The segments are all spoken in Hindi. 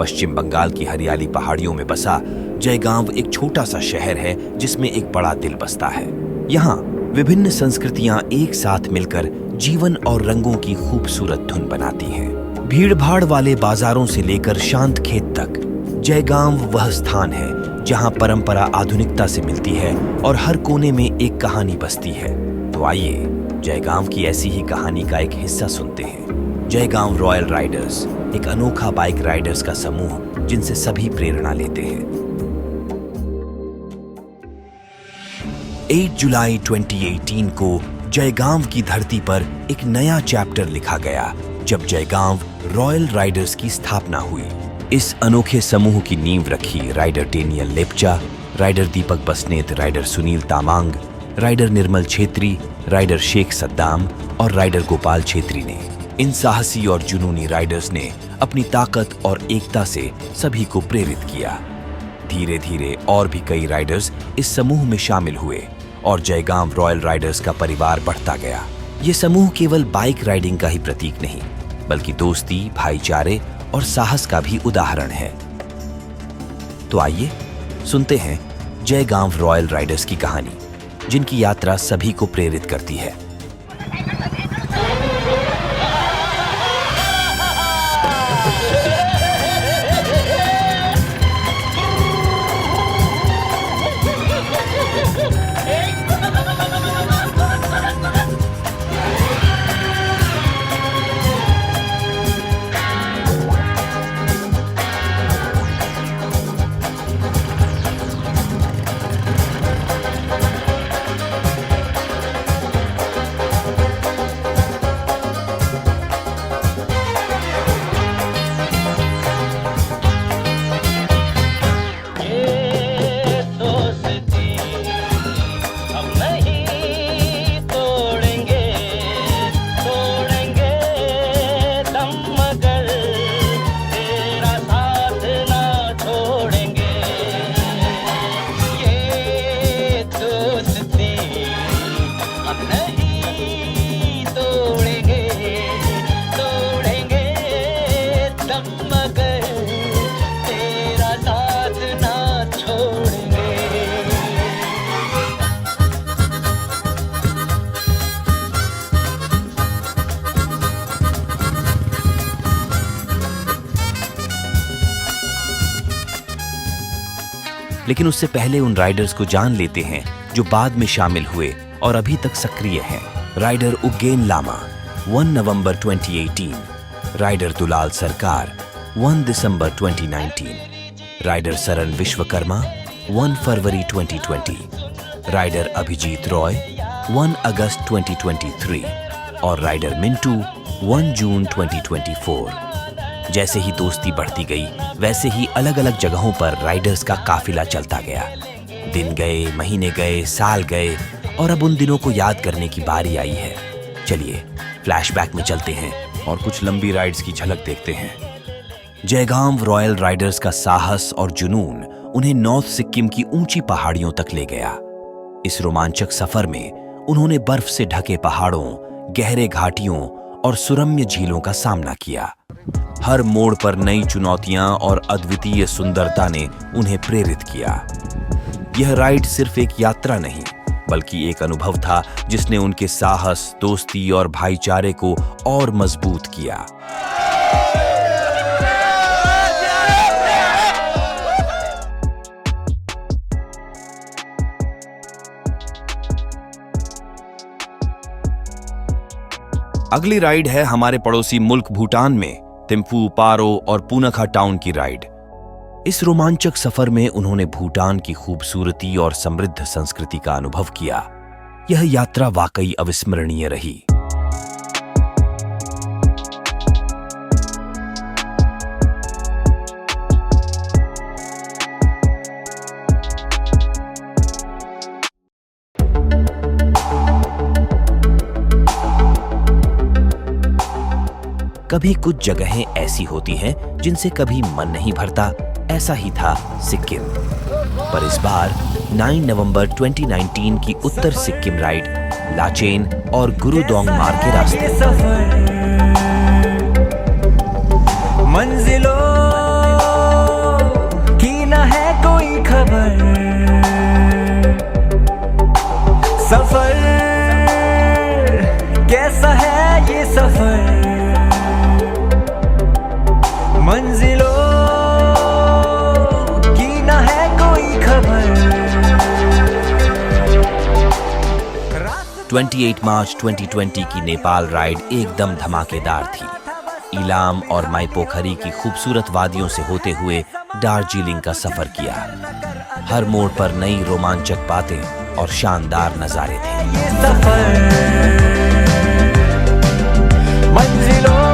पश्चिम बंगाल की हरियाली पहाड़ियों में बसा जयगांव एक छोटा सा शहर है जिसमें एक बड़ा दिल बसता है। यहाँ विभिन्न संस्कृतियां एक साथ मिलकर जीवन और रंगों की खूबसूरत धुन बनाती हैं। भीड़-भाड़ वाले बाजारों से लेकर शांत खेत तक जयगांव वह स्थान है जहां परंपरा आधुनिकता से मिलती है और हर कोने में एक कहानी बसती है। तो आइए जयगांव की ऐसी ही कहानी का एक हिस्सा सुनते हैं। जयगांव रॉयल राइडर्स एक अनोखा बाइक राइडर्स का समूह जिनसे सभी प्रेरणा लेते हैं। 8 जुलाई 2018 को जयगांव की धरती पर एक नया चैप्टर लिखा गया जब जयगांव रॉयल राइडर्स की स्थापना हुई। इस अनोखे समूह की नींव रखी राइडर डेनियल लेप्चा, राइडर दीपक बसनेत, राइडर सुनील तामांग, राइडर निर्मल छेत्री, राइडर शेख सद्दाम और राइडर गोपाल छेत्री ने। इन साहसी और जुनूनी राइडर्स ने अपनी ताकत और एकता से सभी को प्रेरित किया। धीरे धीरे और भी कई राइडर्स इस समूह में शामिल हुए और जयगांव रॉयल राइडर्स का परिवार बढ़ता गया। ये समूह केवल बाइक राइडिंग का ही प्रतीक नहीं, बल्कि दोस्ती, भाईचारे और साहस का भी उदाहरण है। तो आइए सुनते हैं जयगांव रॉयल राइडर्स की कहानी, जिनकी यात्रा सभी को प्रेरित करती है। लेकिन उससे पहले उन राइडर्स को जान लेते हैं जो बाद में शामिल हुए और अभी तक सक्रिय हैं। राइडर उग्गेन लामा 1 नवंबर 2018, राइडर दुलाल सरकार 1 दिसंबर 2019, राइडर सरन विश्वकर्मा 1 फरवरी 2020, राइडर अभिजीत रॉय 1 अगस्त 2023 और राइडर मिंटू 1 जून 2024। जैसे ही दोस्ती बढ़ती गई, वैसे ही अलग अलग जगहों पर राइडर्स का काफिला चलता गया। दिन गए, महीने गए, साल गए और अब उन दिनों को याद करने की बारी आई है। चलिए फ्लैशबैक में चलते हैं और कुछ लंबी राइड्स की झलक देखते हैं। जयगांव रॉयल राइडर्स का साहस और जुनून उन्हें नॉर्थ सिक्किम की ऊंची पहाड़ियों तक ले गया। इस रोमांचक सफर में उन्होंने बर्फ से ढके पहाड़ों, गहरे घाटियों और सुरम्य झीलों का सामना किया। हर मोड़ पर नई चुनौतियां और अद्वितीय सुंदरता ने उन्हें प्रेरित किया। यह राइड सिर्फ एक यात्रा नहीं, बल्कि एक अनुभव था जिसने उनके साहस, दोस्ती और भाईचारे को और मजबूत किया। अगली राइड है हमारे पड़ोसी मुल्क भूटान में थिम्फू, पारो और पूनाखा टाउन की राइड। इस रोमांचक सफर में उन्होंने भूटान की खूबसूरती और समृद्ध संस्कृति का अनुभव किया। यह यात्रा वाकई अविस्मरणीय रही। कभी कुछ जगहें ऐसी होती हैं जिनसे कभी मन नहीं भरता, ऐसा ही था सिक्किम। पर इस बार 9 नवंबर 2019 की उत्तर सिक्किम राइड लाचेन और गुरुदोंग मार्ग के रास्ते। मंजिलों कोई खबर, सफर कैसा है ये सफर, मंजिलों की ना है कोई खबर। 28 मार्च 2020 की नेपाल राइड एकदम धमाकेदार थी। इलाम और माईपोखरी की खूबसूरत वादियों से होते हुए दार्जिलिंग का सफर किया। हर मोड़ पर नई रोमांचक बातें और शानदार नजारे थे। ये सफर मंजिलों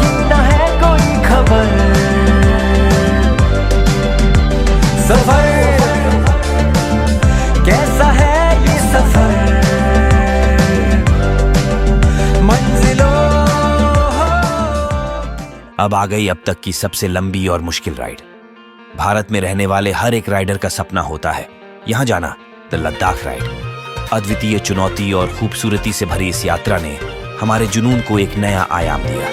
की ना है कोई खबर, सफर कैसा है ये सफर, मंजिलों। अब आ गई अब तक की सबसे लंबी और मुश्किल राइड। भारत में रहने वाले हर एक राइडर का सपना होता है यहां जाना, द लद्दाख राइड। अद्वितीय चुनौती और खूबसूरती से भरी इस यात्रा ने हमारे जुनून को एक नया आयाम दिया।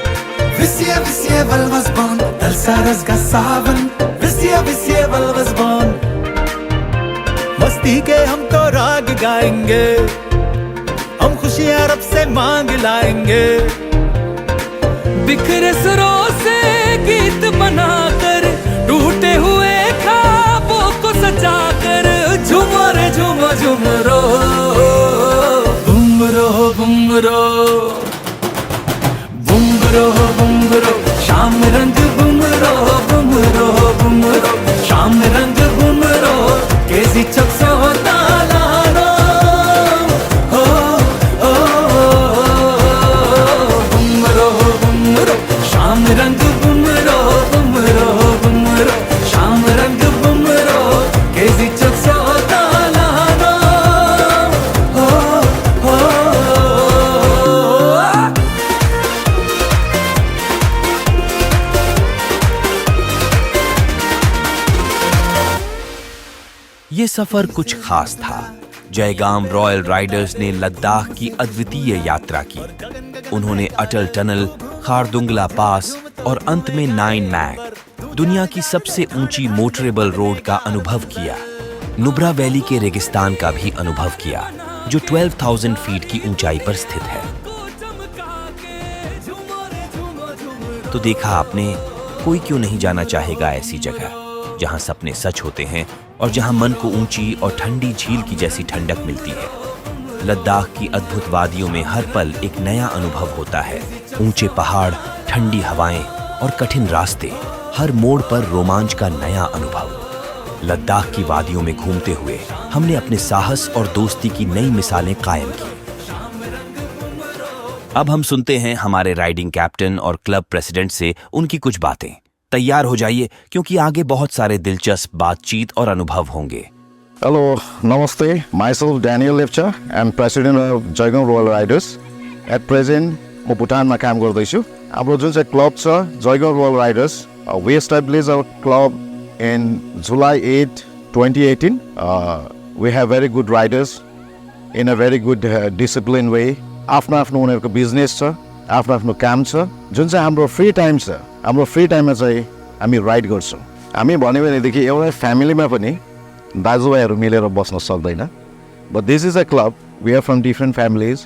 मस्ती के हम तो राग गाएंगे, हम खुशियां रब से मांग लाएंगे, बिखरे सुरों से गीत बनाकर, टूटे हुए ख्वाबों को सजाकर, झूमर झूम झूमरो बुमरो बुमरो बुमरो बुमरो, शाम रंग बुमरो बुमरो बुमरो, शाम रंग बुमरो, केजी चक्सो तालानो हो हो बुमरो बुमरो, शाम रंग बुमरो बुमरो बुमरो, शाम रंग बुमरो, केजी चक्सो तालानो हो हो। ये सफर कुछ खास था। जयगाम रॉयल राइडर्स ने लद्दाख की अद्वितीय यात्रा की। उन्होंने अटल टनल, खारदुंगला पास और अंत में 9 मैक, दुनिया की सबसे ऊंची मोटरेबल रोड का अनुभव किया। नुब्रा वैली के रेगिस्तान का भी अनुभव किया, जो 12,000 फीट की ऊंचाई पर स्थित है। तो देखा आपने, कोई क्यों नहीं जाना चाहेगा ऐसी जगह जहां सपने सच होते हैं और जहां मन को ऊंची और ठंडी झील की जैसी ठंडक मिलती है। लद्दाख की अद्भुत वादियों में हर पल एक नया अनुभव होता है। ऊंचे पहाड़, ठंडी हवाएं और कठिन रास्ते, हर मोड़ पर रोमांच का नया अनुभव। लद्दाख की वादियों में घूमते हुए हमने अपने साहस और दोस्ती की नई मिसालें कायम की। अब हम सुनते हैं हमारे राइडिंग कैप्टन और क्लब प्रेसिडेंट से उनकी कुछ बातें। तैयार हो जाइए क्योंकि आगे बहुत सारे दिलचस्प बातचीत और अनुभव होंगे। Hello, Namaste. Myself Daniel Lepcha. I'm president of Jaigaon Royal Riders. At present, म भुटानमा काम गर्दैछु। हाम्रो जुन चाहिँ क्लब छ Jaigaon Royal Riders, we established our club in July 8, 2018. We have very good riders in a very good disciplined way. आफ्नो आफ्नो उनीहरूको बिजनेस छ, आफ्नो आफ्नो काम छ। जुन चाहिँ हाम्रो फ्री टाइम छ, हाम्रो फ्री टाइममा चाहिँ हामी राइड गर्छौँ। हामी भन्यो भनेदेखि एउटा फ्यामिलीमा पनि दाजुभाइहरू मिलेर बस्न सक्दैन। But this is a club, we are from different families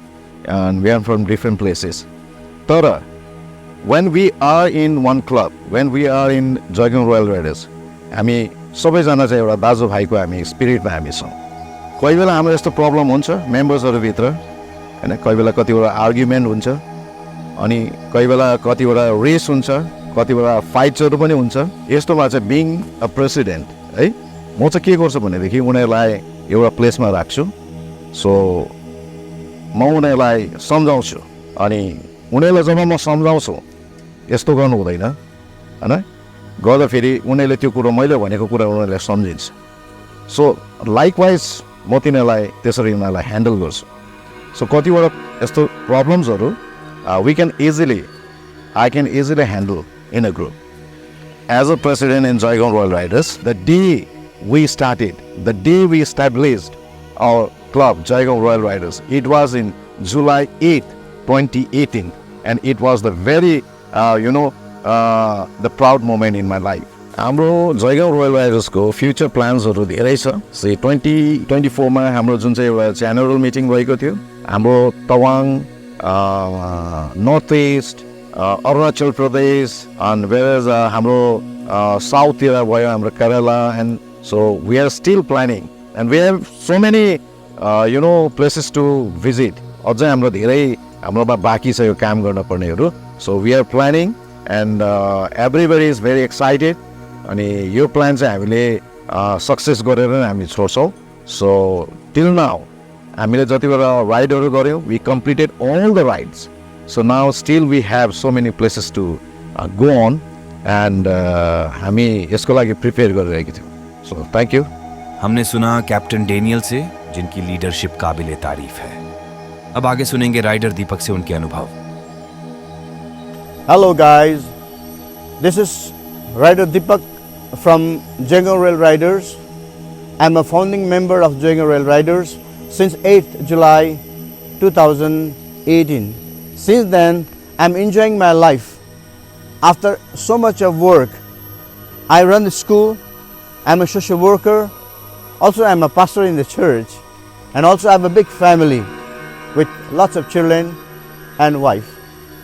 and we are from different places. तर when we are in one club, when we are in Jaigaon Royal Riders, हामी सबैजना चाहिँ एउटा दाजुभाइको हामी स्पिरिटमा हामी छौँ। कोही बेला हाम्रो यस्तो प्रब्लम हुन्छ मेम्बर्सहरूभित्र, होइन, कोही बेला कतिवटा आर्ग्युमेन्ट हुन्छ, अनि कोही बेला कतिवटा रेस हुन्छ, कतिवटा फाइट्सहरू पनि हुन्छ। यस्तोमा चाहिँ बिङ अ प्रेसिडेन्ट है, म चाहिँ के गर्छु भनेदेखि उनीहरूलाई एउटा प्लेसमा राख्छु। सो म उनीहरूलाई सम्झाउँछु, अनि उनीहरूलाई जब म सम्झाउँछु यस्तो गर्नु हुँदैन, होइन, गर्दा फेरि उनीहरूले त्यो कुरो मैले भनेको कुरा उनीहरूलाई सम्झिन्छ। सो लाइकवाइज म तिनीहरूलाई त्यसरी उनीहरूलाई ह्यान्डल गर्छु। सो कतिवटा यस्तो प्रब्लम्सहरू I can easily handle in a group. As a president in Jaigaon Royal Riders, the day we established our club, Jaigaon Royal Riders, it was in July 8, 2018, and it was the very, the proud moment in my life. हाम्रो जयगाउँ रोयल राइडर्सको फ्युचर प्लान्सहरू धेरै छ। 2024मा हाम्रो जुन चाहिँ एउटा जेनरल मिटिङ भएको थियो, हाम्रो Tawang, North East, Arunachal Pradesh and where हाम्रो साउथतिर भयो हाम्रो Kerala, and so we are still planning and we have so many places to visit. अझै हाम्रो धेरै हाम्रोमा बाँकी छ यो काम गर्न पर्नेहरू। So we are planning and everybody is very excited. अनि यो प्लान चाहिँ हामीले सक्सेस गरेर नै हामी छोड्छौँ। सो टिल नाउ हामीले जतिवटा राइडहरू गऱ्यौँ, we completed all the rides. So now still we have so many places to go on and हामी यसको लागि प्रिपेयर गरिरहेका थियौँ। So thank you. हमने सुना कैप्टन डेनियल से, जिनकी लीडरशिप काबिले तारीफ है। अब आगे सुनेंगे राइडर दीपक से उनके अनुभव। Hello guys, this is Rider Deepak from Jaigaon Rail Riders. I'm a founding member of Jaigaon Rail Riders since 8th July 2018. Since then, I'm enjoying my life. After so much of work, I run the school, I'm a social worker, also I'm a pastor in the church, and also I have a big family with lots of children and wife.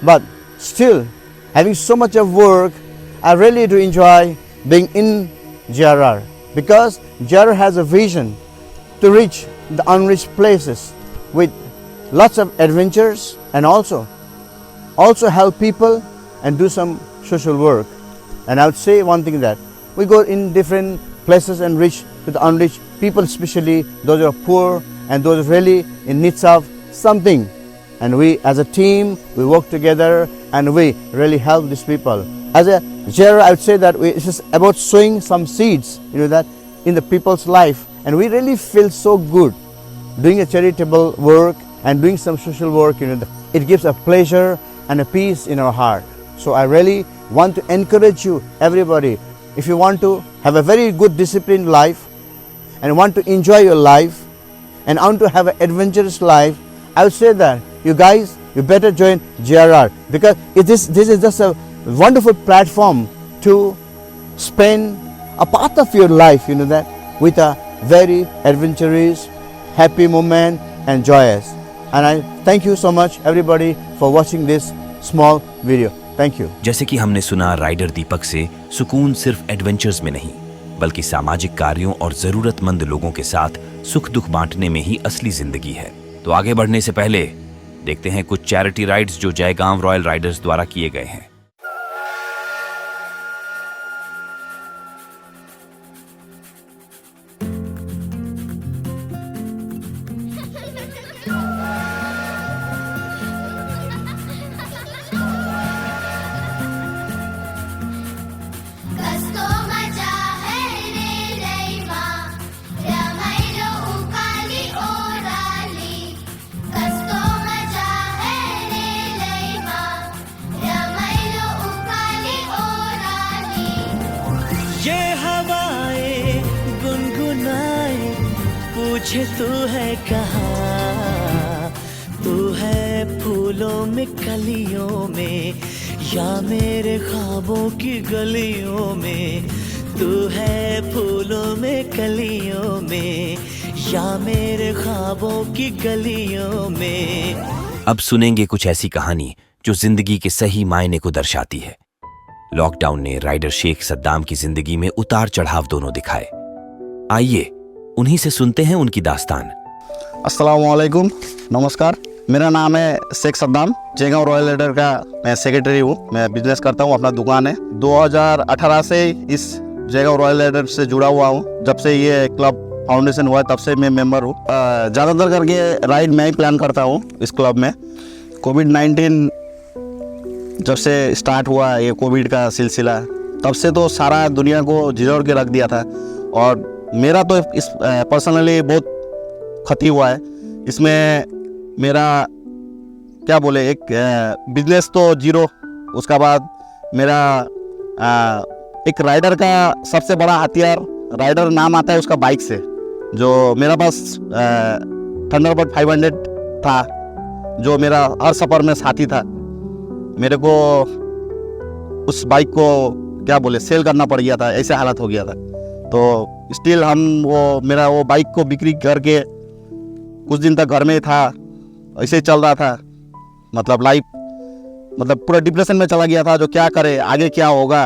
But still, having so much of work, I really do enjoy being in JRR, because JRR has a vision to reach the unreached places with lots of adventures, and also help people and do some social work. And I would say one thing, that we go in different places and reach to the unreached people, especially those who are poor and those really in needs of something. And we as a team, we work together and we really help these people. As a JRR, I would say that it's just about sowing some seeds, that in the people's life. And we really feel so good doing a charitable work and doing some social work. It gives a pleasure and a peace in our heart. So I really want to encourage you, everybody, if you want to have a very good disciplined life and want to enjoy your life and want to have an adventurous life, I would say that you guys, you better join JRR, because this is just a wonderful platform to spend a part of your life, that with a very adventurous, happy moment and joyous. And I thank you so much everybody for watching this small video. Thank you. जैसे कि हमने सुना राइडर दीपक से, सुकून सिर्फ एडवेंचर्स में नहीं, बल्कि सामाजिक कार्यों और जरूरतमंद लोगों के साथ सुख दुख बांटने में ही असली जिंदगी है। तो आगे बढ़ने से पहले देखते हैं कुछ चैरिटी राइड्स जो जयगांव रॉयल राइडर्स द्वारा किए गए हैं। कस्तो मजा है रे लैमा रमाइलो उकाली ओराली कस्तो मजा है रे लैमा रमाइलो उकाली ओराली ये हवाएं गुनगुनाए पूछे तू है कहाँ, तू है फूलों में कलियों में या मेरे ख्वाबों की गलियों में, तू है फूलों में कलियों में या मेरे ख्वाबों की गलियों में। अब सुनेंगे कुछ ऐसी कहानी जो जिंदगी के सही मायने को दर्शाती है। लॉकडाउन ने राइडर शेख सद्दाम की जिंदगी में उतार चढ़ाव दोनों दिखाए। आइए उन्हीं से सुनते हैं उनकी दास्तान। अस्सलाम वालेकुम, नमस्कार। मेरा नाम है शेख सद्दाम, जयगांव रॉयल राइडर का मैं सेक्रेटरी हूँ। मैं बिजनेस करता हूँ, अपना दुकान है। 2018 से इस जयगांव रॉयल राइडर से जुड़ा हुआ हूँ। जब से ये क्लब फाउंडेशन हुआ तब से मैं मेंबर हूँ। ज़्यादातर करके राइड मैं ही प्लान करता हूँ इस क्लब में। कोविड-19 जब से स्टार्ट हुआ ये कोविड का सिलसिला, तब से तो सारा दुनिया को झिझोड़ के रख दिया था, और मेरा तो इस पर्सनली बहुत क्षति हुआ है इसमें। मेरा क्या बोले, एक बिजनेस तो जीरो, उसका बाद मेरा एक राइडर का सबसे बड़ा हथियार, राइडर नाम आता है उसका बाइक से। जो मेरा पास थंडरबर्ड 500 था, जो मेरा हर सफ़र में साथी था। मेरे को उस बाइक को क्या बोले सेल करना पड़ गया था, ऐसे हालत हो गया था। तो स्टिल हम मेरा वो बाइक को बिक्री करके कुछ दिन तक घर में था, ऐसे ही चल रहा था। मतलब लाइफ मतलब पूरा डिप्रेशन में चला गया था, जो क्या करे आगे क्या होगा।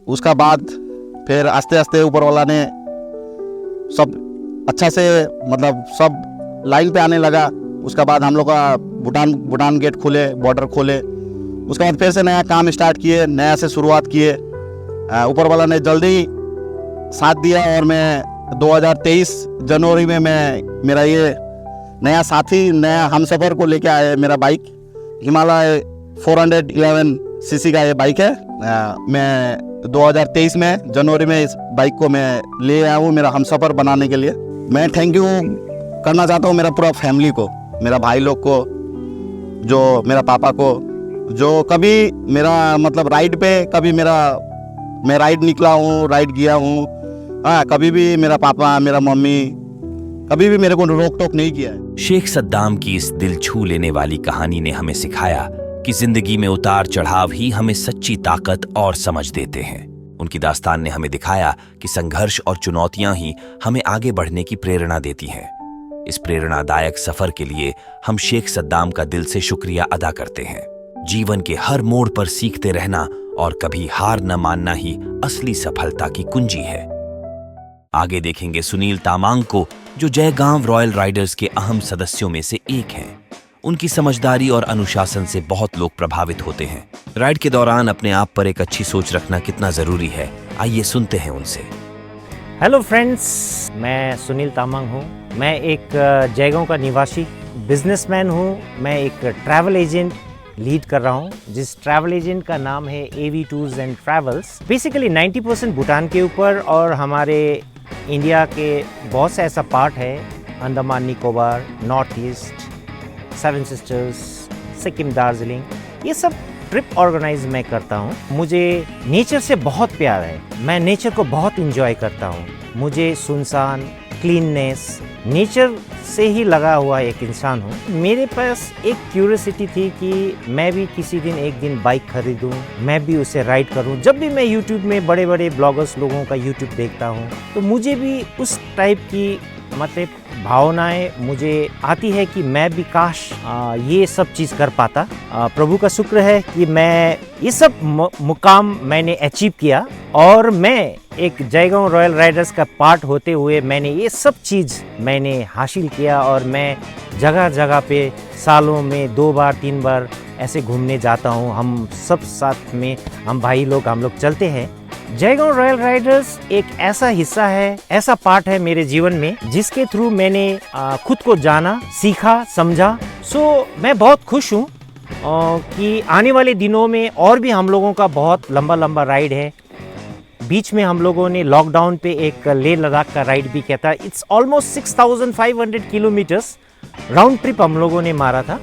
उसका बाद फिर आस्ते आस्ते ऊपर वाला ने सब अच्छा से मतलब सब लाइन पे आने लगा। उसका बाद हम लोग का भूटान गेट खुले, बॉर्डर खोले। उसके बाद फिर से नया काम स्टार्ट किए, नया से शुरुआत किए। ऊपर वाला ने जल्दी साथ दिया और मैं 2023 जनवरी में मेरा ये नया साथी, नया हमसफ़र को लेके आए। मेरा बाइक हिमालय 411 सीसी का ये बाइक है। मैं 2023 में जनवरी में इस बाइक को मैं ले आया हूँ मेरा हमसफ़र बनाने के लिए। मैं थैंक यू करना चाहता हूँ मेरा पूरा फैमिली को, मेरा भाई लोग को, जो मेरा पापा को, जो कभी मेरा मतलब राइड पे कभी मैं राइड निकला हूँ, राइड गया हूँ। कभी भी मेरा पापा, मेरा मम्मी कभी भी मेरे को रोक टोक नहीं किया है। शेख सद्दाम की इस दिल छू लेने वाली कहानी ने हमें सिखाया कि जिंदगी में उतार चढ़ाव ही हमें सच्ची ताकत और समझ देते हैं। उनकी दास्तान ने हमें दिखाया कि संघर्ष और चुनौतियां ही हमें आगे बढ़ने की प्रेरणा देती हैं। इस प्रेरणादायक सफर के लिए हम शेख सद्दाम का दिल से शुक्रिया अदा करते हैं। जीवन के हर मोड़ पर सीखते रहना और कभी हार न मानना ही असली सफलता की कुंजी है। आगे देखेंगे सुनील तामांग को, जो जयगांव रॉयल राइडर्स के अहम सदस्यों में से एक हैं। उनकी समझदारी और अनुशासन से बहुत लोग प्रभावित होते हैं। राइड के दौरान अपने आप पर एक अच्छी सोच रखना कितना जरूरी है, आइए सुनते हैं उनसे। हेलो फ्रेंड्स, मैं सुनील तामांग हूँ। मैं एक जयगांव का निवासी बिजनेसमैन हूँ। मैं एक ट्रैवल एजेंट लीड कर रहा हूँ, जिस ट्रैवल एजेंट का नाम है AV tours and travels. Basically 90% Bhutan के ऊपर और हमारे इंडिया के बहुत सा ऐसा पार्ट है, Andaman Nicobar, north east, seven sisters, Sikkim, Darjeeling, ये सब ट्रिप ऑर्गेनाइज मैं करता हूँ। मुझे नेचर से बहुत प्यार है, मैं नेचर को बहुत इंजॉय करता हूँ। मुझे सुनसान, क्लीननेस, नेचर से ही लगा हुआ एक इंसान हूँ। मेरे पास एक क्यूरियोसिटी थी कि मैं भी किसी दिन एक दिन बाइक खरीदूँ, मैं भी उसे राइड करूँ। जब भी मैं यूट्यूब में बड़े बड़े ब्लॉगर्स लोगों का यूट्यूब देखता हूँ तो मुझे भी उस टाइप की मतलब भावनाएं मुझे आती है कि मैं भी काश ये सब चीज़ कर पाता। प्रभु का शुक्र है कि मैं ये सब मुकाम मैंने अचीव किया और मैं एक जयगांव रॉयल राइडर्स का पार्ट होते हुए मैंने ये सब चीज़ मैंने हासिल किया और मैं जगह जगह पे सालों में 2 बार 3 बार ऐसे घूमने जाता हूँ। हम सब साथ में हम भाई लोग हम लोग चलते हैं। जयगांव रॉयल राइडर्स एक ऐसा हिस्सा है, ऐसा पार्ट है मेरे जीवन में जिसके थ्रू मैंने खुद को जाना, सीखा, समझा। मैं बहुत खुश हूँ कि आने वाले दिनों में और भी हम लोगों का बहुत लंबा लंबा राइड है। बीच में हम लोगों ने लॉकडाउन पे एक लेह लद्दाख का राइड भी किया था। It's almost 6500 kilometres round trip हम लोगों ने मारा था,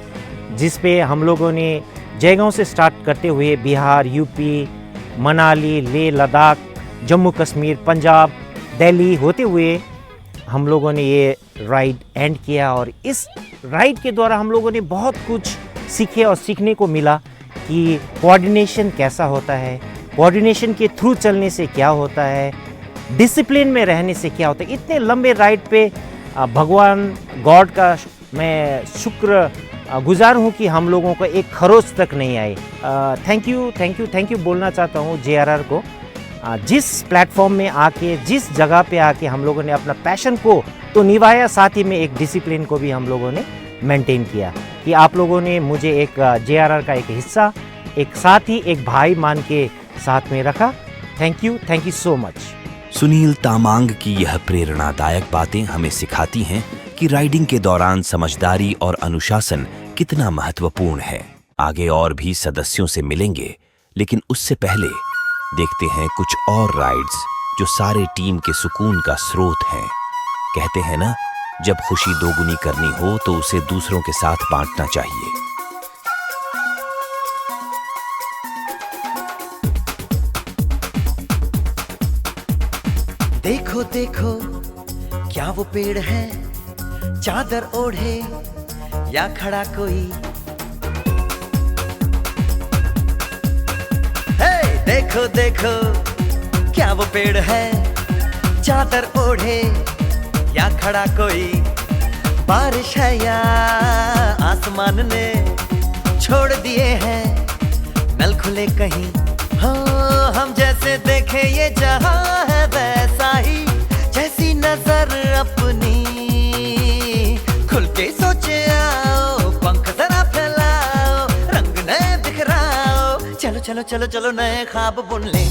जिस पे हम लोगों ने जयगांव से स्टार्ट करते हुए बिहार, यूपी, मनाली, लेह लद्दाख, जम्मू कश्मीर, पंजाब, दिल्ली होते हुए हम लोगों ने ये राइड एंड किया। और इस राइड के द्वारा हम लोगों ने बहुत कुछ सीखे और सीखने को मिला कि कोऑर्डिनेशन कैसा होता है, कोऑर्डिनेशन के थ्रू चलने से क्या होता है, डिसिप्लिन में रहने से क्या होता है। इतने लंबे राइड पे भगवान गॉड का मैं शुक्र गुजार हूँ कि हम लोगों को एक खरोच तक नहीं आए। थैंक यू बोलना चाहता हूँ JRR को। जिस प्लेटफॉर्म में आके, जिस जगह पे आके हम लोगों ने अपना पैशन को तो निभाया, साथ ही में एक डिसिप्लिन को भी हम लोगों ने मेंटेन किया कि आप लोगों ने मुझे एक JRR का एक हिस्सा, एक साथी, एक भाई मान के साथ में रखा। Thank you so much. Sunil Tamang की यह प्रेरणादायक बातें हमें सिखाती हैं कि राइडिंग के दौरान समझदारी और अनुशासन कितना महत्वपूर्ण है। आगे और भी सदस्यों से मिलेंगे, लेकिन उससे पहले देखते हैं कुछ और राइड्स जो सारे टीम के सुकून का स्रोत हैं। कहते हैं ना, जब खुशी दोगुनी करनी हो तो उसे दूसरों के साथ बांटना चाहिए। देखो देखो क्या वो पेड़ है, चादर ओढ़े या खड़ा कोई। देखो देखो क्या वो पेड़ है, चादर ओढ़े या खड़ा कोई, बारिश है या आसमान ने छोड़ दिए हैं नल खुले कहीं। हाँ, हम जैसे देखे ये जहां है वैसा ही, जैसी नजर अपनी खुल के सोचे आओ, पंख जरा फैलाओ, रंग नए बिखराओ, चलो चलो चलो चलो नए ख्वाब बुन ले।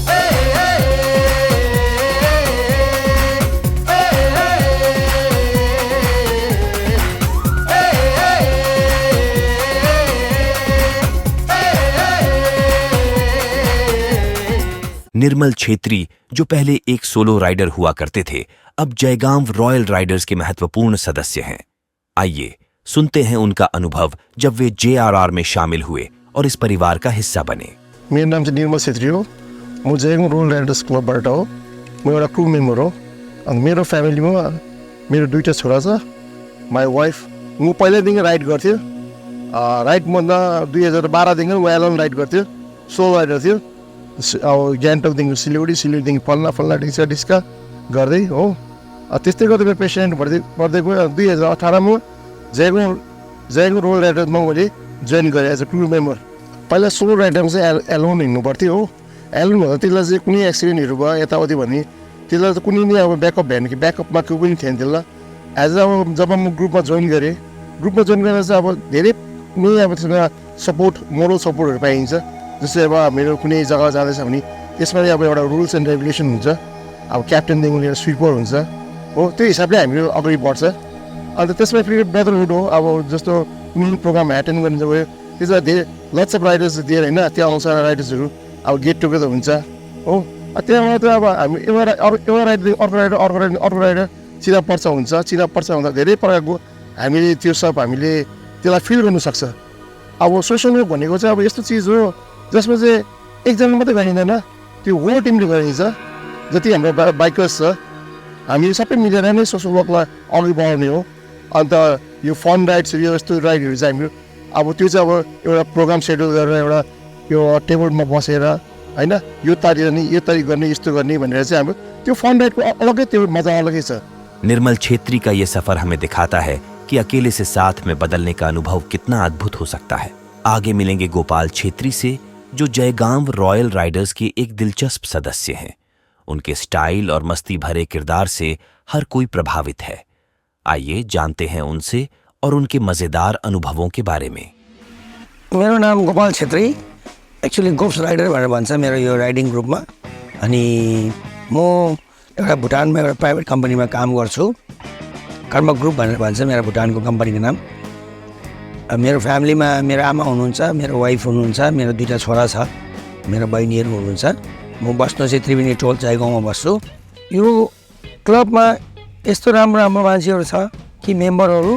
निर्मल छेत्री, जो पहले एक सोलो राइडर हुआ करते थे, अब जयगांव रॉयल राइडर्स के महत्वपूर्ण सदस्य हैं। आइए सुनते हैं उनका अनुभव जब वे JRR में शामिल हुए और इस परिवार का हिस्सा बने। मेरो नाम चाहिँ निर्मल छेत्री हो। म जयगाउँ रोयल राइडर्स क्लबबाट हो। म एउटा क्रू मेम्बर हो। अनि मेरो फ्यामिलीमा मेरो दुईवटा छोरा छ। माई वाइफ, म पहिल्यैदेखि राइड गर्थ्यो। राइडभन्दा 2012देखि म एलोन राइड गर्थ्यो, सोलो राइडर थियो। अब गान्तोकदेखि सिलगढी, सिलगढीदेखि फल्ना डिस्का गर्दै हो। त्यस्तै गर्दै मेरो पेसेन्ट बढ्दै गयो। 2018मा जयगाउँ रोयल राइडर्समा मैले जोइन गरेँ एज अ क्रू मेम्बर। पहिला सोलो राइडरमा चाहिँ एलोन हिँड्नु पर्थ्यो हो। एलोन भन्दा त्यसलाई चाहिँ कुनै एक्सिडेन्टहरू भयो यताउति भने त्यसलाई चाहिँ कुनै अब ब्याकअप भएन कि ब्याकअपमा केही पनि थिएन त्यसलाई। एज अब जब म ग्रुपमा जोइन गरेँ, ग्रुपमा जोइन गरेर चाहिँ अब धेरै नै अब त्यसमा सपोर्ट, मोरल सपोर्टहरू पाइन्छ। जस्तै अब मेरो कुनै जग्गा जाँदैछ भने त्यसमा अब एउटा रुल्स एन्ड रेगुलेसन हुन्छ। अब क्याप्टेनदेखि लिएर स्विपर हुन्छ हो, त्यो हिसाबले हामीहरू अगाडि बढ्छ। अन्त त्यसमा फेरि ब्रदरहुड हो। अब जस्तो कुनै प्रोग्राम एटेन्ड गर्न गयो, त्यसमा धेरै लट्स अफ राइडर्स दिएर होइन, त्यो अनुसार राइडर्सहरू अब गेट टुगेदर हुन्छ हो। त्यहाँबाट त अब हामी एउटा राइडर अर्को राइडर चिना पर्छ हुँदा धेरै प्रकारको हामीले त्यो सब हामीले त्यसलाई फिल गर्नु सक्छ। अब सोसल वर्क भनेको चाहिँ अब यस्तो चिज हो जसमा चाहिँ एकजना मात्रै गरिँदैन, त्यो होल टिमले गरिन्छ। जति हाम्रो बाइकर्स छ हामी सबै मिलेर नै सोसल वर्कलाई अघि बढाउने हो। अन्त यो फन राइड्सहरू, यो यस्तो राइडहरू चाहिँ हामी अब त्यो चाहिँ अब एउटा प्रोग्राम सेड्युल गरेर एउटा यो टेबलमा बसेर होइन, यो तारिख गर्ने यस्तो गर्ने भनेर चाहिँ हाम्रो त्यो फन राइडको अलग्गै त्यो मजा अलग्गै छ। निर्मल छेत्री का ये सफर हमें दिखाता है कि अकेले से साथ में बदलने का अनुभव कितना अद्भुत हो सकता है। आगे मिलेंगे गोपाल छेत्री से, जो जयगांव रॉयल राइडर्स के एक दिलचस्प सदस्य हैं। उनके स्टाइल और मस्ती भरे किरदार से हर कोई प्रभावित है। आइए जानते हैं उनसे और उनके मजेदार अनुभवों के बारे में। मेरो नाम गोपाल छेत्री, एक्चुअली गोप्स राइडर भनेर भन्छ मेरो यो राइडिङ ग्रुपमा। अनि म एउटा भुटानमा एउटा प्राइभेट कम्पनीमा काम गर्छु, कर्म ग्रुप भनेर भन्छ मेरो भुटानको कम्पनीको नाम। मेरो फ्यामिलीमा मेरो आमा हुनुहुन्छ, मेरो वाइफ हुनुहुन्छ, मेरो दुईवटा छोरा छ, मेरो बहिनीहरू हुनुहुन्छ। म बस्नु चाहिँ त्रिवेणी टोल जयगाउँमा बस्छु। यो क्लबमा यस्तो राम्रो राम्रो मान्छेहरू छ कि मेम्बरहरू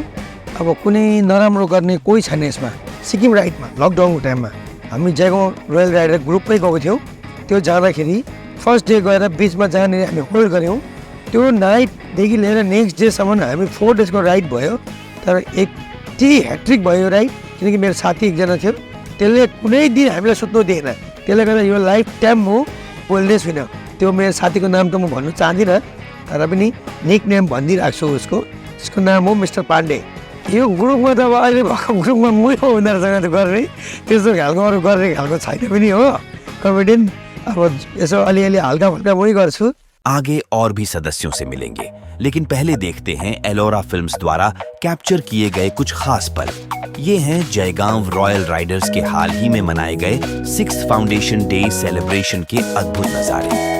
अब कुनै नराम्रो गर्ने कोही छैन यसमा। सिक्किम राइडमा लकडाउनको टाइममा हामी जयगाउँ रोयल राइडर ग्रुपमै गएको थियौँ। त्यो जाँदाखेरि फर्स्ट डे गएर बिचमा जहाँनिर हामी होल्ड गऱ्यौँ, त्यो नाइटदेखि लिएर नेक्स्ट डेसम्म हामी 4 डेजको राइड भयो। तर यति ह्याट्रिक भयो राइड, किनकि मेरो साथी एकजना थियो, त्यसले कुनै दिन हामीलाई सुत्नु दिएन। त्यसले गर्दा यो लाइफ टाइम म बोल्ने छुइनँ। त्यो मेरो साथीको नाम त म भन्नु चाहदिनँ, तर पनि निक नेम भनिदिइरहेको छु उसको। त्यसको नाम हो मिस्टर पाण्डे। यो ग्रुपमा त अब अहिले भएको ग्रुपमा मै हो उनीहरूसँग त गर्ने त्यस्तो खालको अरू गर्ने खालको छैन पनि हो। कमेडियन अब यसो अलिअलि हल्का फुल्का मै गर्छु। आगे और भी सदस्यों से मिलेंगे, लेकिन पहले देखते हैं एलोरा फिल्म्स द्वारा कैप्चर किए गए कुछ खास पल। ये हैं जयगांव रॉयल राइडर्स के हाल ही में मनाए गए 6th फाउंडेशन डे सेलिब्रेशन के अद्भुत नजारे।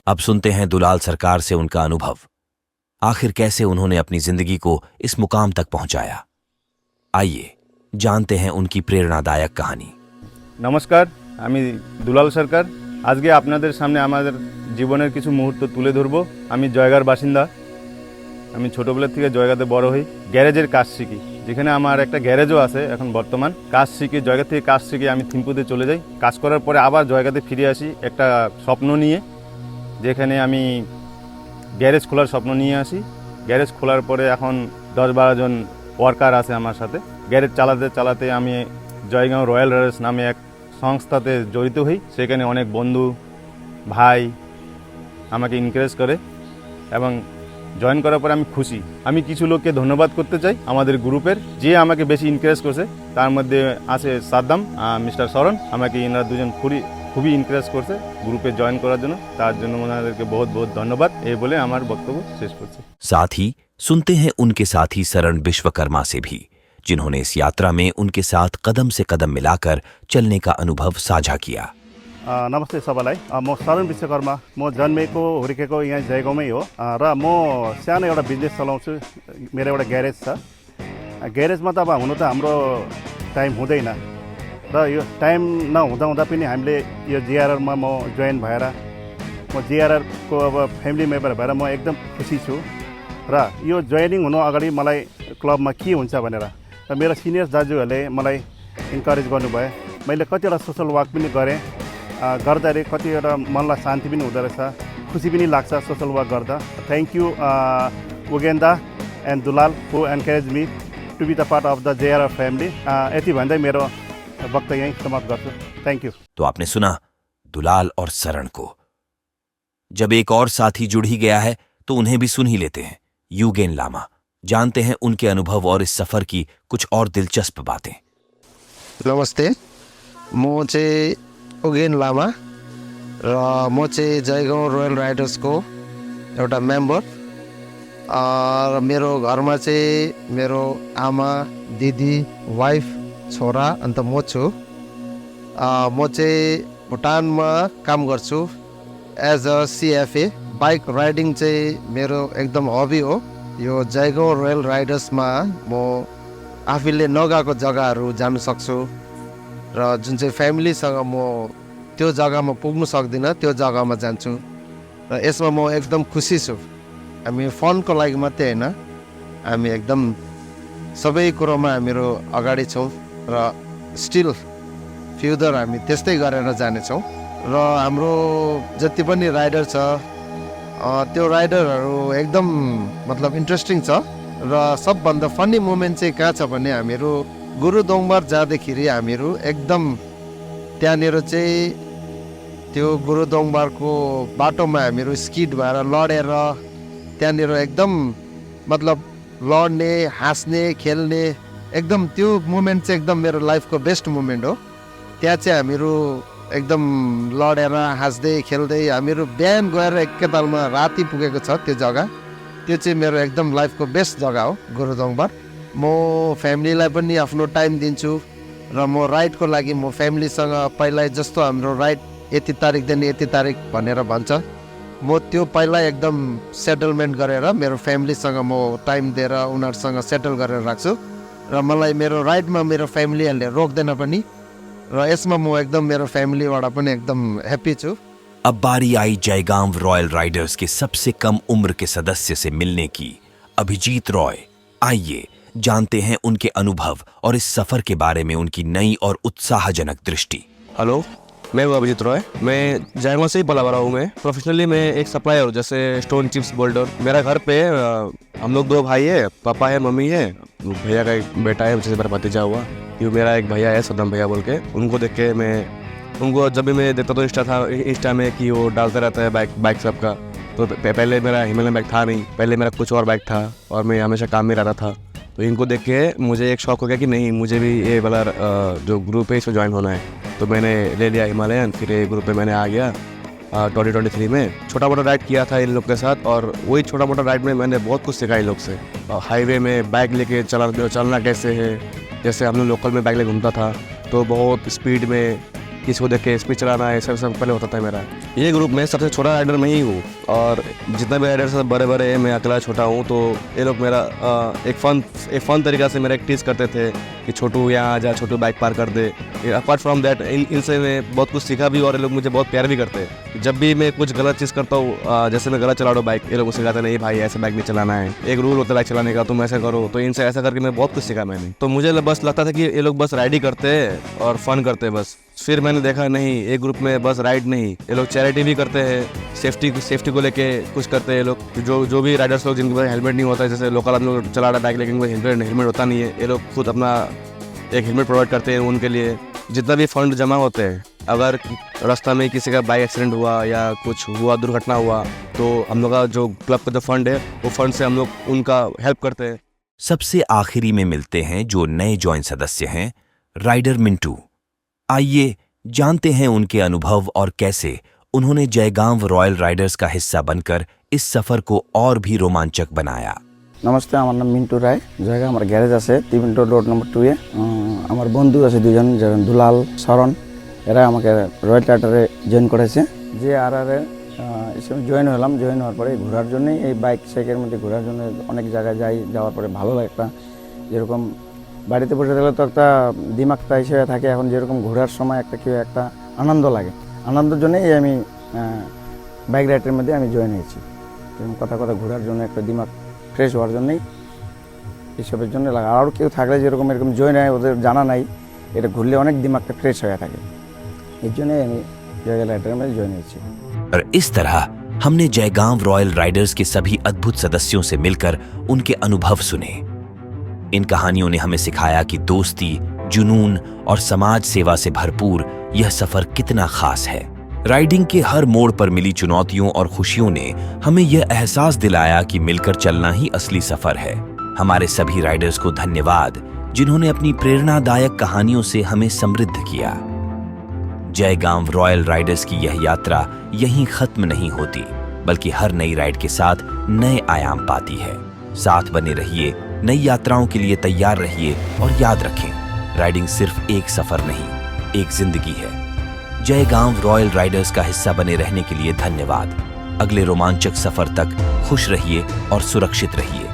अब सुनते हैं दुलाल सरकार से उनका अनुभव। आखिर कैसे उन्होंने अपनी जिंदगी को इस मुकाम तक पहुंचाया। आइए जानते हैं उनकी प्रेरणादायक कहानी। नमस्कार, আমি দুলাল সরকার। আজকে আপনাদের সামনে আমাদের জীবনের কিছু মুহূর্ত তুলে ধরব। আমি জয়গাঁর বাসিন্দা। আমি ছোটবেলা থেকে জয়গাঁতে বড় হই। গ্যারেজের কাজ শিখি, যেখানে আমার একটা গ্যারেজও আছে এখন বর্তমান। কাজ শিখি, জয়গাঁ থেকে কাজ শিখে আমি থিম্পুতে চলে যাই। কাজ করার পরে আবার জয়গাঁতে ফিরে আসি একটা স্বপ্ন নিয়ে, যেখানে আমি গ্যারেজ খোলার স্বপ্ন নিয়ে আসি। গ্যারেজ খোলার পরে এখন 10-12 জন ওয়ার্কার আছে আমার সাথে। গ্যারেজ চালাতে চালাতে আমি জয়গাঁও রয়্যাল রাইডার্স নামে এক সংস্থাতে জড়িত হই। সেখানে অনেক বন্ধু ভাই আমাকে এনকারেজ করে এবং জয়েন করার পরে আমি খুশি। আমি কিছু লোককে ধন্যবাদ করতে চাই আমাদের গ্রুপের, যে আমাকে বেশি এনকারেজ করছে। তার মধ্যে আছে সাদ্দাম, মিস্টার শরণ। আমাকে এনারা দুজন খুবই এনকারেজ করছে গ্রুপে জয়েন করার জন্য। তার জন্য ওনাদেরকে बहुत बहुत ধন্যবাদ। এই বলে আমার বক্তব্য শেষ করছি। साथ ही सुनते हैं उनके साथी शरण विश्वकर्मा से भी, जिन्होंने इस यात्रा में उनके साथ कदम से कदम मिलाकर चलने का अनुभव साझा किया। नमस्ते सबैलाई, म शरण विश्वकर्मा। म जन्मेको हुर्केको यहाँ जयगाउँमै हो र म सानो एउटा बिजनेस चलाउँछु। मेरो एउटा ग्यारेज छ। ग्यारेजमा त अब हुनु त हाम्रो टाइम हुँदैन र यो टाइम नहुँदा हुँदा पनि हामीले यो जिआरआरमा म जोइन भएर म जिआरआरको अब फ्यामिली मेम्बर भएर म एकदम खुसी छु। र यो जोइनिङ हुनु अगाडि मलाई क्लबमा के हुन्छ भनेर र मेरो सिनियर दाजुहरूले मलाई इन्करेज गर्नुभयो। मैले कतिवटा सोसल वर्क पनि गरेँ। गर्दाखेरि कतिवटा मनलाई शान्ति पनि हुँदो रहेछ, खुसी पनि लाग्छ सोसल वर्क गर्दा। Thank you Ugenda and Dulal who encourage me to be the part of the JRR family. यति भन्दै मेरो वक्तव्य यहीँ समाप्त गर्छु। Thank you. तो आपने सुना दुलाल और शरण को। जब एक और साथी जुड़ ही गया है तो उन्हें भी सुन ही लेते हैं। युगेन लामा, जानते हैं उनके अनुभव और इस सफर की कुछ और दिलचस्प बातें। नमस्ते, म चाहिँ उगेन लामा र म चाहिँ जयगाउँ रोयल राइडर्सको एउटा मेम्बर। र मेरो घरमा चाहिँ मेरो आमा, दिदी, वाइफ, छोरा अन्त म छु। म चाहिँ भुटानमा काम गर्छु एज अ सिएफए। बाइक राइडिङ चाहिँ मेरो एकदम हबी हो। यो जयगाउँ रोयल राइडर्समा म आफूले नगएको जग्गाहरू जानु सक्छु र जुन चाहिँ फ्यामिलीसँग म त्यो जग्गामा पुग्नु सक्दिनँ त्यो जग्गामा जान्छु र यसमा म एकदम खुसी छु। हामी फनको लागि मात्रै होइन, हामी एकदम सबै कुरोमा हामीहरू अगाडि छौँ र स्टिल फ्युचर हामी त्यस्तै गरेर जानेछौँ। र हाम्रो जति पनि राइडर छ त्यो राइडरहरू एकदम मतलब इन्ट्रेस्टिङ छ। र सबभन्दा फनी मोमेन्ट चाहिँ कहाँ छ भने हामीहरू गुरुदोङबार जाँदाखेरि हामीहरू एकदम त्यहाँनिर चाहिँ त्यो गुरुदोङबारको बाटोमा हामीहरू स्किड भएर लडेर त्यहाँनिर एकदम मतलब लड्ने, हाँस्ने, खेल्ने एकदम त्यो मोमेन्ट चाहिँ एकदम मेरो लाइफको बेस्ट मोमेन्ट हो। त्यहाँ चाहिँ हामीहरू एकदम लडेर हाँस्दै खेल्दै हामीहरू बिहान गएर एकैतालमा राति पुगेको छ त्यो जग्गा। त्यो चाहिँ मेरो एकदम लाइफको बेस्ट जग्गा हो गुरुदोङबार। म फ्यामिलीलाई पनि आफ्नो टाइम दिन्छु र म राइडको लागि म फ्यामिलीसँग पहिला जस्तो हाम्रो राइड यति तारिकदेखि यति तारिक भनेर भन्छ, म त्यो पहिला एकदम सेटलमेन्ट गरेर मेरो फ्यामिलीसँग म टाइम दिएर उनीहरूसँग सेटल गरेर राख्छु र मलाई मेरो राइडमा मेरो फ्यामिलीहरूले रोक्दैन पनि र यसमा म एकदम मेरो फ्यामिलीबाट पनि एकदम ह्याप्पी छु। अब बारी आई जयगांव रॉयल राइडर्स के सबसे कम उम्र के सदस्य से मिलने की, अभिजीत रॉय। आइए जानते हैं उनके अनुभव और इस सफर के बारे में उनकी नई और उत्साहजनक दृष्टि। हेलो, मैं हूँ अभिजीत रॉय। मैं जयगांव से ही पला बड़ा हूँ। मैं प्रोफेशनली मैं एक सप्लायर हूँ, जैसे स्टोन चिप्स, बोल्डर। मेरा घर पे हम लोग 2 भाई है, पापा है, मम्मी है, भैया का एक बेटा है जैसे मेरा भतीजा हुआ। ये मेरा एक भैया है सदम भैया बोल के। उनको देख के मैं उनको जब भी मैं देखता तो इंस्टा में कि वो डालता रहता है बाइक सबका। तो पहले मेरा हिमालयन बाइक था नहीं, पहले मेरा कुछ और बाइक था और मैं हमेशा काम में रहता था। तो इनको देख के मुझे एक शौक हो गया कि नहीं, मुझे भी ये वाला जो ग्रुप है इसमें ज्वाइन होना है। तो मैंने ले लिया हिमालयन। फिर ये ग्रुप में मैंने आ गया 2023 में। छोटा मोटा राइड किया था इन लोग के साथ और वही छोटा मोटा राइड में मैंने बहुत कुछ सीखा इन लोग से। हाईवे में बाइक लेके चलना कैसे है, जैसे हम लोग लोकल में बाइक लेके घूमता था तो बहुत स्पीड में किसी को देख के स्पीड चलाना है, सब पहले होता था मेरा। ये ग्रुप में सबसे छोटा राइडर मैं ही हूँ और जितना भी राइडर सब बड़े बड़े हैं, मैं अकेला छोटा हूँ। तो ये लोग मेरा एक फ़न तरीक़ा से मेरा एक टीज करते थे कि छोटू यहाँ आ जा, छोटू बाइक पार कर दे। अपार्ट फ्रॉम दैट इनसे मैं बहुत कुछ सीखा भी और ये लोग मुझे बहुत प्यार भी करते हैं। जब भी मैं कुछ गलत चीज़ करता हूँ, जैसे मैं गलत चला रहा हूँ बाइक, ये लोग मुझे सिखाते नहीं भाई ऐसे बाइक नहीं चलाना है, एक रूल होता है बाइक चलाने का, तुम ऐसा करो। तो इनसे ऐसा करके मैं बहुत कुछ सीखा मैंने। तो मुझे बस लगता था कि ये लोग बस राइड ही करते हैं और फन करते हैं बस। फिर मैंने देखा नहीं, एक ग्रुप में बस राइड नहीं, ये लोग चैरिटी भी करते हैं, सेफ्टी को लेके कुछ करते हैं ये लोग। जो भी राइडर्स लोग जिनके पास हेलमेट नहीं होता है, जैसे लोकल आदमी लोग चला रहा बाइक लेकिन हेलमेट होता नहीं है, ये लोग खुद अपना एक हेलमेट प्रोवाइड करते हैं उनके लिए। जितना भी फंड जमा होते हैं, अगर रास्ता में किसी का बाइक एक्सीडेंट हुआ या कुछ हुआ, दुर्घटना हुआ, तो हम लोग का जो क्लब का जो फंड है, वो फंड से हम लोग उनका हेल्प करते हैं। सबसे आखिरी में मिलते हैं जो नए जॉइन सदस्य हैं, राइडर मिंटू। आइए जानते हैं उनके अनुभव और कैसे उन्होंने जयगांव रॉयल राइडर्स का हिस्सा बनकर इस सफर को और भी रोमांचक बनाया। नमस्ते, আমার নাম মিন্টু রায়। জায়গা আমার গ্যারেজ আছে টিভিন্টো রোড নম্বর 2 এ। আমার বন্ধু আছে দুজন, যেমন দুলাল, শরণ, এরা আমাকে রয়্যাল রাইডারে জয়েন করেছে। যে আরআরে এসে জয়েন হলাম। জয়েন হওয়ার পরে ঘোরার জন্যই এই বাইক সাইকেলের মধ্যে ঘোরার জন্য অনেক জায়গায় যাওয়ার পরে ভালো লাগে। একটা যেরকম বাড়িতে বসে থাকলে তো একটা দিমাগটা হিসেবে থাকে, এখন যেরকম ঘোরার সময় একটা আনন্দ লাগে। আনন্দের জন্যই আমি বাইক রাইডের মধ্যে আমি জয়েন হয়েছি। কথা ঘোরার জন্য একটা দিমাগ ফ্রেশ হওয়ার জন্যই এসবের জন্য লাগে। আর কেউ থাকলে যেরকম এরকম জয়েন হয়, ওদের জানা নাই, এটা ঘুরলে অনেক দিমাগটা ফ্রেশ হয়ে থাকে, এর জন্যই আমি জয়গাঁव রাইডারের মধ্যে জয়েন হয়েছি। और इस तरह हमने जयगांव रॉयल राइडर्स के सभी अद्भुत सदस्यों से मिलकर उनके अनुभव सुने। इन कहानियों ने हमें सिखाया कि दोस्ती, जुनून और समाज सेवा से भरपूर यह सफर कितना खास है। राइडिंग के हर मोड़ पर मिली चुनौतियों और खुशियों ने हमें यह एहसास दिलाया कि मिलकर चलना ही असली सफर है। हमारे सभी राइडर्स को धन्यवाद, जिन्होंने अपनी प्रेरणादायक कहानियों से हमें समृद्ध किया। जयगांव रॉयल राइडर्स की यह यात्रा यहीं खत्म नहीं होती, बल्कि हर नई राइड के साथ नए आयाम पाती है। साथ बने रहिए, नई यात्राओं के लिए तैयार रहिए और याद रखें, राइडिंग सिर्फ एक सफर नहीं, एक जिंदगी है। जयगांव रॉयल राइडर्स का हिस्सा बने रहने के लिए धन्यवाद। अगले रोमांचक सफर तक खुश रहिए और सुरक्षित रहिए।